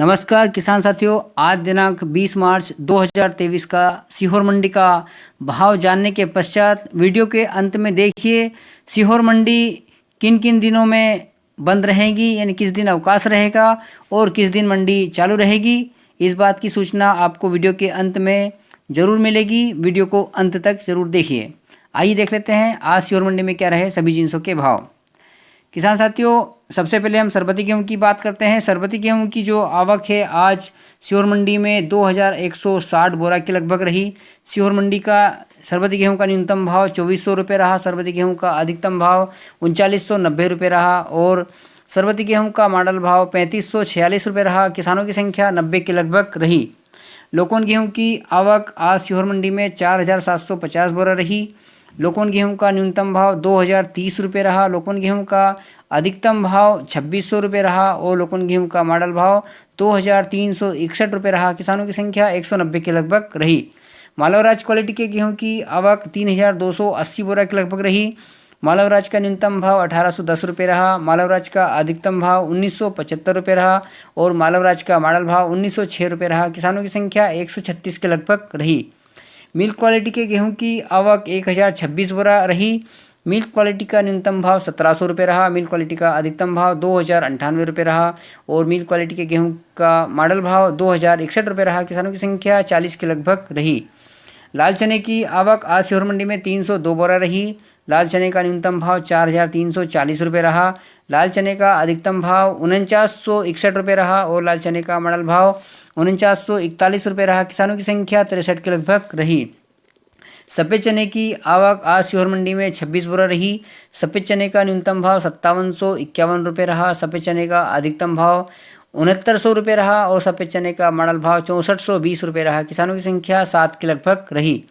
नमस्कार किसान साथियों, आज दिनांक 20 मार्च 2023 का सीहोर मंडी का भाव जानने के पश्चात वीडियो के अंत में देखिए सीहोर मंडी किन किन दिनों में बंद रहेगी, यानी किस दिन अवकाश रहेगा और किस दिन मंडी चालू रहेगी। इस बात की सूचना आपको वीडियो के अंत में ज़रूर मिलेगी। वीडियो को अंत तक ज़रूर देखिए। आइए देख लेते हैं आज सीहोर मंडी में क्या रहे सभी जिन्सों के भाव। किसान साथियों, सबसे पहले हम सरबती गेहूं की बात करते हैं। सरबती गेहूं की जो आवक है आज सीहोर मंडी में 2160 बोरा के लगभग रही। सीहोर मंडी का सरबती गेहूं का न्यूनतम भाव 2400 रुपये रहा। सरबती गेहूं का अधिकतम भाव 3990 रुपये रहा और सरबती गेहूं का मॉडल भाव 3546 रुपये रहा। किसानों की संख्या 90 के लगभग रही। लोकोन गेहूं की आवक आज सीहोर मंडी में 4750 बोरा रही। लोकोन गेहूं का न्यूनतम भाव 2030 रुपये रहा। लोकोन गेहूं का अधिकतम भाव 2600 रुपये रहा और लोकोन गेहूं का मॉडल भाव 2361 रुपये रहा। किसानों की संख्या 190 के लगभग रही। मालवराज क्वालिटी के गेहूं की आवक 3280 बोरा के लगभग रही। मालवराज का न्यूनतम भाव 1810 रुपये रहा। मालवराज का अधिकतम भाव 1975 रुपये रहा और मालवराज का मॉडल भाव 1906 रुपये रहा। किसानों की संख्या 136 के लगभग रही। मिल्क क्वालिटी के गेहूं की आवक 1026 बोरा रही। मिल्क क्वालिटी का न्यूनतम भाव 1700 रुपये रहा। मिल्क क्वालिटी का अधिकतम भाव 2098 रुपये रहा और मिल्क क्वालिटी के गेहूं का मॉडल भाव 2061 रुपये रहा। किसानों की संख्या 40 के लगभग रही। लाल चने की आवक आज सीहोर मंडी में 302 बोरा रही। लाल चने का न्यूनतम भाव 4340 रुपये रहा। लाल चने का अधिकतम भाव 4961 रुपये रहा और लाल चने का मॉडल भाव 4941 रुपये रहा। किसानों की संख्या 63 के लगभग रही। सफ़ेद चने की आवक आज सीहोर मंडी में 26 बोरा रही। सफ़ेद चने का न्यूनतम भाव 5751 रुपये रहा। सफ़ेद चने का अधिकतम भाव 6900 रुपये रहा और सफ़ेद चने का मॉडल भाव 6420 रुपये रहा। किसानों की संख्या 7 के लगभग रही।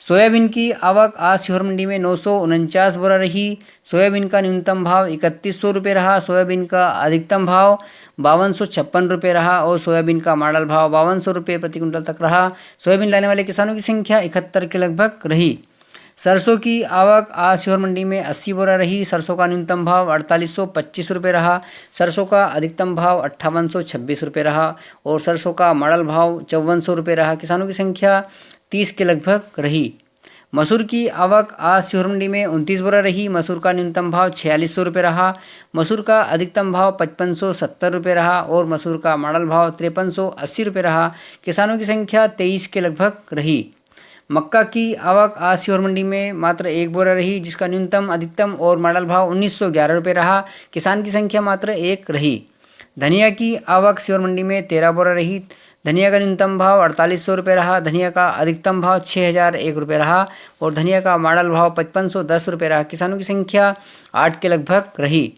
सोयाबीन की आवक आज सीहोर मंडी में 949 बोरा रही। सोयाबीन का न्यूनतम भाव 3100 रुपये रहा। सोयाबीन का अधिकतम भाव 5256 रुपये रहा और सोयाबीन का मॉडल भाव 5200 रुपये प्रति क्विंटल तक रहा। सोयाबीन लाने वाले किसानों की संख्या 71 के लगभग रही। सरसों की आवक आज सीहोर मंडी में 80 बोरा रही। सरसों का न्यूनतम भाव 4825 रुपये रहा। सरसों का अधिकतम भाव 5826 रुपये रहा और सरसों का मॉडल भाव 5400 रुपये रहा। किसानों की संख्या 30 के लगभग रही। मसूर की आवक आज सीहोर मंडी में 29 बोरा रही। मसूर का न्यूनतम भाव 4600 रुपये रहा। मसूर का अधिकतम भाव 5570 रुपये रहा और मसूर का मॉडल भाव 5380 रुपये रहा। किसानों की संख्या 23 के लगभग रही। मक्का की आवक आज सीहोर मंडी में मात्र 1 बोरा रही, जिसका न्यूनतम अधिकतम और मॉडल भाव 1911 रुपये रहा। किसान की संख्या मात्र 1 रही। धनिया की आवक सीहोर मंडी में 13 बोरा रही। धनिया का न्यूनतम भाव 4800 रुपये रहा। धनिया का अधिकतम भाव 6001 रुपये रहा और धनिया का मॉडल भाव 5510 रुपये रहा। किसानों की संख्या 8 के लगभग रही।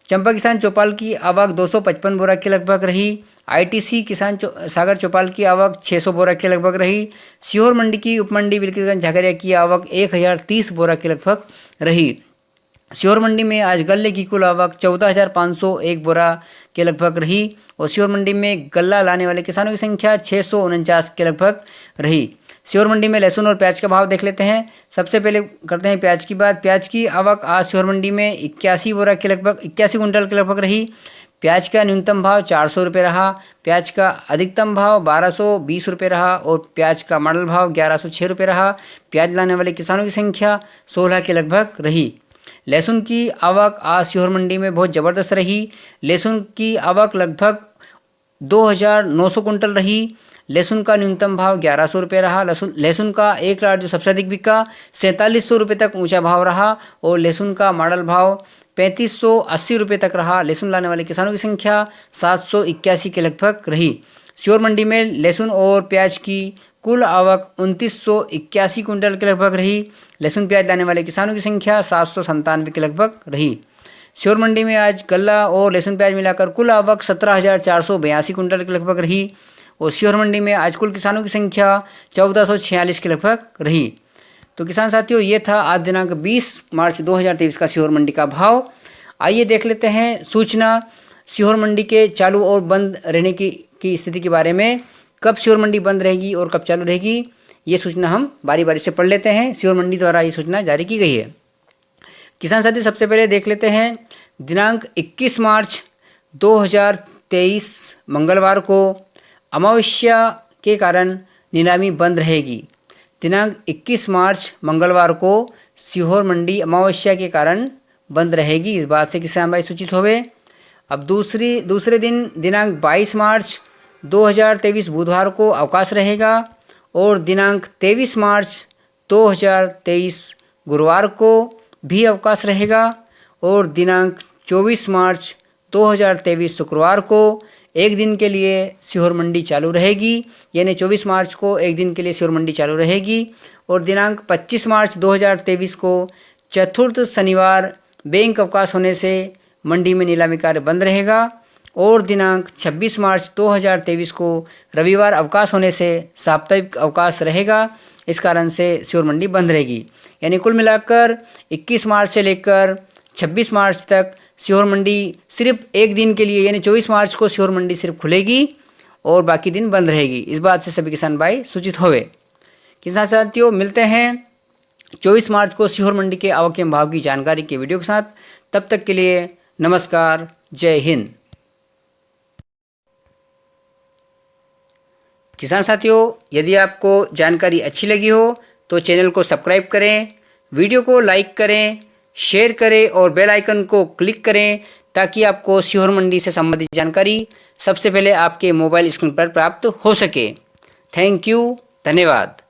चंपा किसान चौपाल की आवक 255 बोरा के लगभग रही। आईटीसी किसान सागर चौपाल की आवक 600 बोरा के लगभग रही। सीहोर मंडी की उपमंडी बिल्किसगंज झगड़िया की आवक 1030 बोरा के लगभग रही। सीहोर मंडी में आज गल्ले की कुल आवक 14501 बोरा के लगभग रही और सीहोर मंडी में गल्ला लाने वाले किसानों की संख्या 649 के लगभग रही। सीहोर मंडी में लहसुन और प्याज का भाव देख लेते हैं। सबसे पहले करते हैं प्याज की बात। प्याज की आवक आज सीहोर मंडी में 81 बोरा के लगभग 81 कुंटल के लगभग रही। प्याज का न्यूनतम भाव 400 रुपये रहा। प्याज का अधिकतम भाव 1220 रुपये रहा और प्याज का मॉडल भाव 1106 रुपये रहा। प्याज लाने वाले किसानों की संख्या 16 के लगभग रही। लहसुन की आवक आज सीहोर मंडी में बहुत ज़बरदस्त रही। लहसुन की आवक लगभग 2900 कुंटल रही। लहसुन का न्यूनतम भाव 1100 रुपये रहा। लहसुन का एक लाट जो सबसे अधिक बिका 4700 रुपये तक ऊंचा भाव रहा और लहसुन का मॉडल भाव 3580 रुपये तक रहा। लहसुन लाने वाले किसानों की संख्या 781 के लगभग रही। सीहोर मंडी में लहसुन और प्याज की कुल आवक 2981 कुंटल के लगभग रही। लहसुन प्याज लाने वाले किसानों की संख्या 797 के लगभग रही। सीहोर मंडी में आज गल्ला और लहसुन प्याज मिलाकर कुल आवक 17,482 कुंटल के लगभग रही और सीहोर मंडी में आज कुल किसानों की संख्या 1446 के लगभग रही। तो किसान साथियों, ये था आज दिनांक 20 मार्च 2023 का सीहोर मंडी का भाव। आइए देख लेते हैं सूचना सीहोर मंडी के चालू और बंद रहने की स्थिति के बारे में। कब सीहोर मंडी बंद रहेगी और कब चालू रहेगी, ये सूचना हम बारी बारी से पढ़ लेते हैं। सीहोर मंडी द्वारा ये सूचना जारी की गई है। किसान साथी, सबसे पहले देख लेते हैं दिनांक 21 मार्च 23 मंगलवार को अमावस्या के कारण नीलामी बंद रहेगी। दिनांक 21 मार्च मंगलवार को सीहोर मंडी अमावस्या के कारण बंद रहेगी। इस बात से किसान भाई सूचित होवे। अब दूसरे दिन दिनांक 22 मार्च 2023 बुधवार को अवकाश रहेगा और दिनांक 23 मार्च 2023 गुरुवार को भी अवकाश रहेगा और दिनांक 24 मार्च 2023 शुक्रवार को एक दिन के लिए सीहोर मंडी चालू रहेगी। यानी 24 मार्च को एक दिन के लिए सीहोर मंडी चालू रहेगी और दिनांक 25 मार्च 2023 को चतुर्थ शनिवार बैंक अवकाश होने से मंडी में नीलामी कार्य बंद रहेगा और दिनांक 26 मार्च 2023 को रविवार अवकाश होने से साप्ताहिक अवकाश रहेगा। इस कारण से सीहोर मंडी बंद रहेगी। यानी कुल मिलाकर 21 मार्च से लेकर 26 मार्च तक सीहोर मंडी सिर्फ एक दिन के लिए यानी 24 मार्च को सीहोर मंडी सिर्फ खुलेगी और बाकी दिन बंद रहेगी। इस बात से सभी किसान भाई सूचित होवे। किसान साथियों, मिलते हैं 24 मार्च को सीहोर मंडी के आवक एवं भाव की जानकारी के वीडियो के साथ। तब तक के लिए नमस्कार, जय हिंद। किसान साथियों, यदि आपको जानकारी अच्छी लगी हो तो चैनल को सब्सक्राइब करें, वीडियो को लाइक करें, शेयर करें और बेल आइकन को क्लिक करें ताकि आपको सीहोर मंडी से संबंधित जानकारी सबसे पहले आपके मोबाइल स्क्रीन पर प्राप्त हो सके। थैंक यू, धन्यवाद।